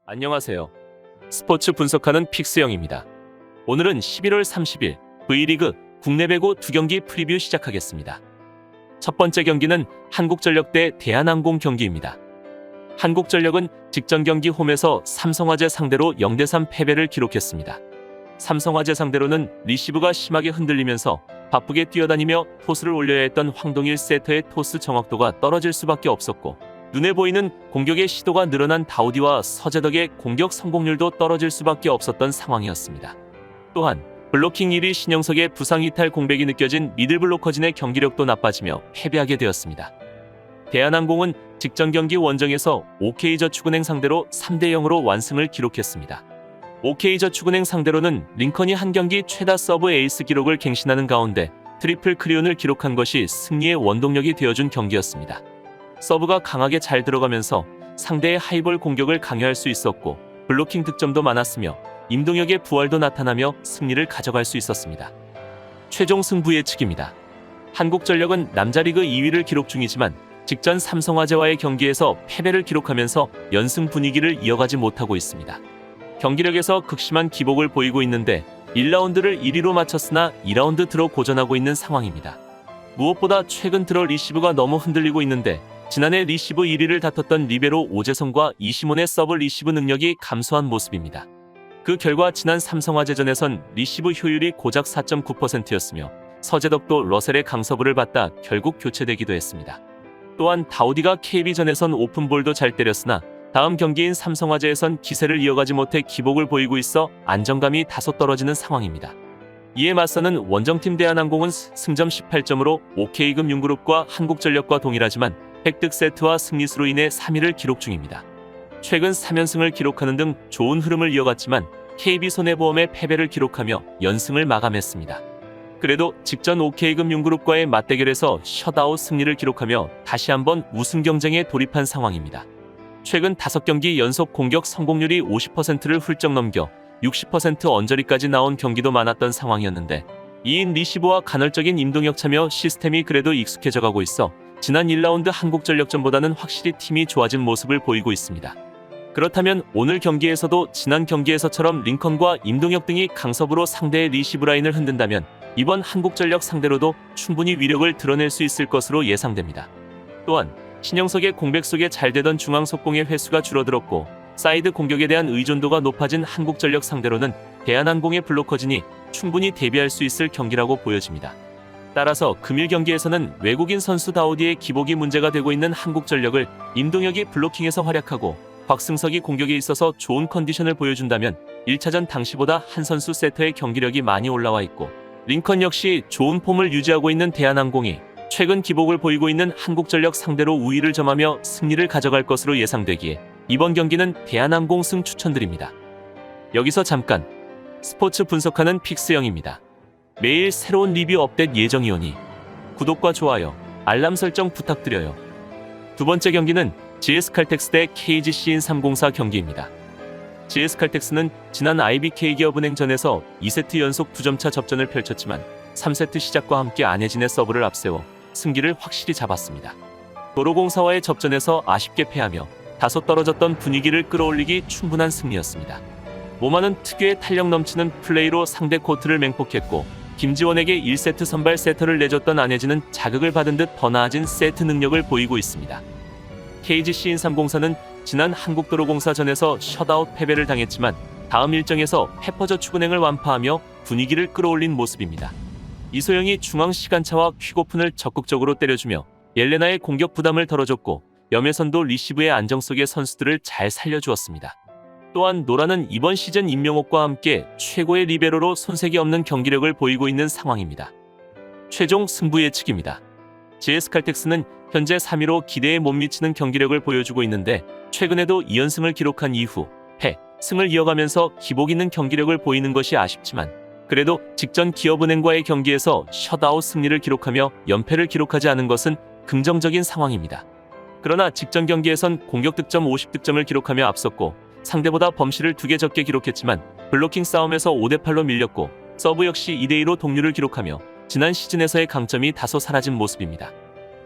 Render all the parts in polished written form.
안녕하세요. 스포츠 분석하는 픽스영입니다. 오늘은 11월 30일 V리그 국내 배구 2경기 프리뷰 시작하겠습니다. 첫 번째 경기는 한국전력 대 대한항공 경기입니다. 한국전력은 직전 경기 홈에서 삼성화재 상대로 0대3 패배를 기록했습니다. 삼성화재 상대로는 리시브가 심하게 흔들리면서 바쁘게 뛰어다니며 토스를 올려야 했던 황동일 세터의 토스 정확도가 떨어질 수밖에 없었고, 눈에 보이는 공격의 시도가 늘어난 다우디와 서재덕의 공격 성공률도 떨어질 수밖에 없었던 상황이었습니다. 또한 블로킹 1위 신영석의 부상 이탈 공백이 느껴진 미들블로커진의 경기력도 나빠지며 패배하게 되었습니다. 대한항공은 직전 경기 원정에서 OK저축은행 상대로 3대0으로 완승을 기록했습니다. OK저축은행 상대로는 링컨이 한 경기 최다 서브 에이스 기록을 갱신하는 가운데 트리플 크리온을 기록한 것이 승리의 원동력이 되어준 경기였습니다. 서브가 강하게 잘 들어가면서 상대의 하이볼 공격을 강요할 수 있었고, 블로킹 득점도 많았으며 임동혁의 부활도 나타나며 승리를 가져갈 수 있었습니다. 최종 승부 예측입니다. 한국전력은 남자리그 2위를 기록 중이지만 직전 삼성화재와의 경기에서 패배를 기록하면서 연승 분위기를 이어가지 못하고 있습니다. 경기력에서 극심한 기복을 보이고 있는데 1라운드를 1위로 마쳤으나 2라운드 들어 고전하고 있는 상황입니다. 무엇보다 최근 들어 리시브가 너무 흔들리고 있는데, 지난해 리시브 1위를 다퉜던 리베로 오재성과 이시몬의 서브 리시브 능력이 감소한 모습입니다. 그 결과 지난 삼성화재전에선 리시브 효율이 고작 4.9%였으며 서재덕도 러셀의 강서브를 받다 결국 교체되기도 했습니다. 또한 다우디가 KB전에선 오픈볼도 잘 때렸으나 다음 경기인 삼성화재에선 기세를 이어가지 못해 기복을 보이고 있어 안정감이 다소 떨어지는 상황입니다. 이에 맞서는 원정팀 대한항공은 승점 18점으로 OK금융그룹과 한국전력과 동일하지만 획득 세트와 승리수로 인해 3위를 기록 중입니다. 최근 3연승을 기록하는 등 좋은 흐름을 이어갔지만 KB손해보험의 패배를 기록하며 연승을 마감했습니다. 그래도 직전 OK금융그룹과의 맞대결에서 셧아웃 승리를 기록하며 다시 한번 우승 경쟁에 돌입한 상황입니다. 최근 5경기 연속 공격 성공률이 50%를 훌쩍 넘겨 60% 언저리까지 나온 경기도 많았던 상황이었는데, 이인 리시브와 간헐적인 임동혁 참여 시스템이 그래도 익숙해져 가고 있어 지난 1라운드 한국전력전보다는 확실히 팀이 좋아진 모습을 보이고 있습니다. 그렇다면 오늘 경기에서도 지난 경기에서처럼 링컨과 임동혁 등이 강섭으로 상대의 리시브 라인을 흔든다면 이번 한국전력 상대로도 충분히 위력을 드러낼 수 있을 것으로 예상됩니다. 또한 신영석의 공백 속에 잘 되던 중앙 속공의 횟수가 줄어들었고, 사이드 공격에 대한 의존도가 높아진 한국전력 상대로는 대한항공의 블로커진이 충분히 대비할 수 있을 경기라고 보여집니다. 따라서 금일 경기에서는 외국인 선수 다우디의 기복이 문제가 되고 있는 한국전력을 임동혁이 블로킹에서 활약하고 곽승석이 공격에 있어서 좋은 컨디션을 보여준다면 1차전 당시보다 한 선수 세터의 경기력이 많이 올라와 있고, 링컨 역시 좋은 폼을 유지하고 있는 대한항공이 최근 기복을 보이고 있는 한국전력 상대로 우위를 점하며 승리를 가져갈 것으로 예상되기에 이번 경기는 대한항공 승 추천드립니다. 여기서 잠깐 스포츠 분석하는 픽스영입니다. 매일 새로운 리뷰 업데이트 예정이오니 구독과 좋아요, 알람 설정 부탁드려요. 두 번째 경기는 GS칼텍스 대 KGC인304 경기입니다. GS칼텍스는 지난 IBK기업은행전에서 2세트 연속 2점차 접전을 펼쳤지만 3세트 시작과 함께 안혜진의 서브를 앞세워 승기를 확실히 잡았습니다. 도로공사와의 접전에서 아쉽게 패하며 다소 떨어졌던 분위기를 끌어올리기 충분한 승리였습니다. 모마는 특유의 탄력 넘치는 플레이로 상대 코트를 맹폭했고, 김지원에게 1세트 선발 세터를 내줬던 안혜진은 자극을 받은 듯 더 나아진 세트 능력을 보이고 있습니다. KGC인304는 지난 한국도로공사전에서 셧아웃 패배를 당했지만 다음 일정에서 페퍼저축은행을 완파하며 분위기를 끌어올린 모습입니다. 이소영이 중앙 시간차와 퀵오픈을 적극적으로 때려주며 옐레나의 공격 부담을 덜어줬고, 염혜선도 리시브의 안정 속의 선수들을 잘 살려주었습니다. 또한 노라는 이번 시즌 임명옥과 함께 최고의 리베로로 손색이 없는 경기력을 보이고 있는 상황입니다. 최종 승부 예측입니다. GS칼텍스는 현재 3위로 기대에 못 미치는 경기력을 보여주고 있는데, 최근에도 2연승을 기록한 이후 승을 이어가면서 기복 있는 경기력을 보이는 것이 아쉽지만, 그래도 직전 기업은행과의 경기에서 셧아웃 승리를 기록하며 연패를 기록하지 않은 것은 긍정적인 상황입니다. 그러나 직전 경기에선 공격 득점 50득점을 기록하며 앞섰고, 상대보다 범실을 2개 적게 기록했지만 블로킹 싸움에서 5대8로 밀렸고, 서브 역시 2대2로 동률을 기록하며 지난 시즌에서의 강점이 다소 사라진 모습입니다.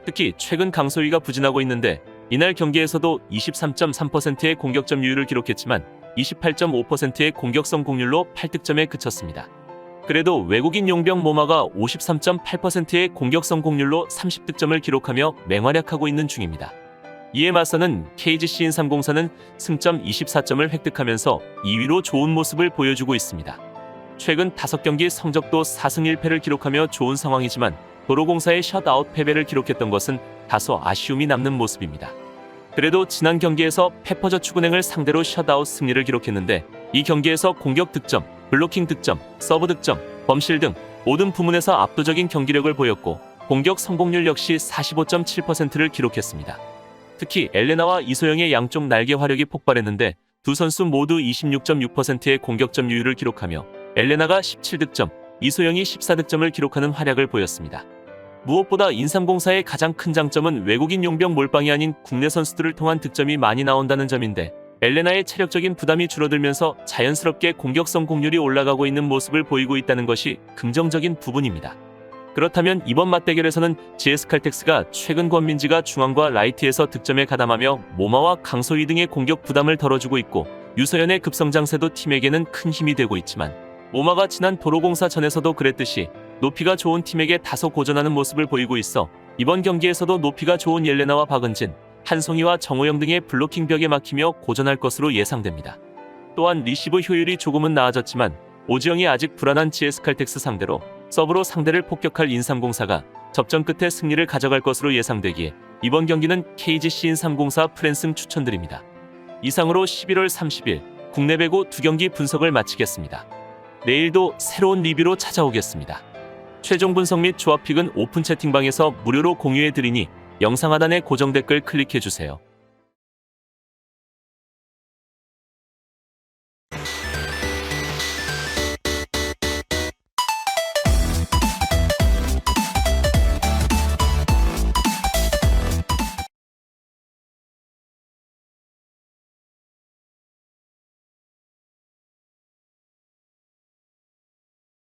특히 최근 강소희가 부진하고 있는데 이날 경기에서도 23.3%의 공격점 유율을 기록했지만 28.5%의 공격 성공률로 8득점에 그쳤습니다. 그래도 외국인 용병 모마가 53.8%의 공격 성공률로 30득점을 기록하며 맹활약하고 있는 중입니다. 이에 맞서는 KGC 인삼공사는 승점 24점을 획득하면서 2위로 좋은 모습을 보여주고 있습니다. 최근 5경기 성적도 4승 1패를 기록하며 좋은 상황이지만 도로공사의 셧아웃 패배를 기록했던 것은 다소 아쉬움이 남는 모습입니다. 그래도 지난 경기에서 페퍼저축은행을 상대로 셧아웃 승리를 기록했는데 이 경기에서 공격 득점, 블로킹 득점, 서브 득점, 범실 등 모든 부문에서 압도적인 경기력을 보였고 공격 성공률 역시 45.7%를 기록했습니다. 특히 엘레나와 이소영의 양쪽 날개 화력이 폭발했는데 두 선수 모두 26.6%의 공격점 유율을 기록하며 엘레나가 17득점, 이소영이 14득점을 기록하는 활약을 보였습니다. 무엇보다 인삼공사의 가장 큰 장점은 외국인 용병 몰빵이 아닌 국내 선수들을 통한 득점이 많이 나온다는 점인데 엘레나의 체력적인 부담이 줄어들면서 자연스럽게 공격 성공률이 올라가고 있는 모습을 보이고 있다는 것이 긍정적인 부분입니다. 그렇다면 이번 맞대결에서는 GS칼텍스가 최근 권민지가 중앙과 라이트에서 득점에 가담하며 모마와 강소희 등의 공격 부담을 덜어주고 있고 유서연의 급성장세도 팀에게는 큰 힘이 되고 있지만 모마가 지난 도로공사 전에서도 그랬듯이 높이가 좋은 팀에게 다소 고전하는 모습을 보이고 있어 이번 경기에서도 높이가 좋은 옐레나와 박은진, 한송이와 정호영 등의 블로킹 벽에 막히며 고전할 것으로 예상됩니다. 또한 리시브 효율이 조금은 나아졌지만 오지영이 아직 불안한 GS칼텍스 상대로 서브로 상대를 폭격할 인삼공사가 접전 끝에 승리를 가져갈 것으로 예상되기에 이번 경기는 KGC 인삼공사 프랜승 추천드립니다. 이상으로 11월 30일 국내 배구 2경기 분석을 마치겠습니다. 내일도 새로운 리뷰로 찾아오겠습니다. 최종 분석 및 조합픽은 오픈 채팅방에서 무료로 공유해드리니 영상 하단의 고정 댓글 클릭해주세요.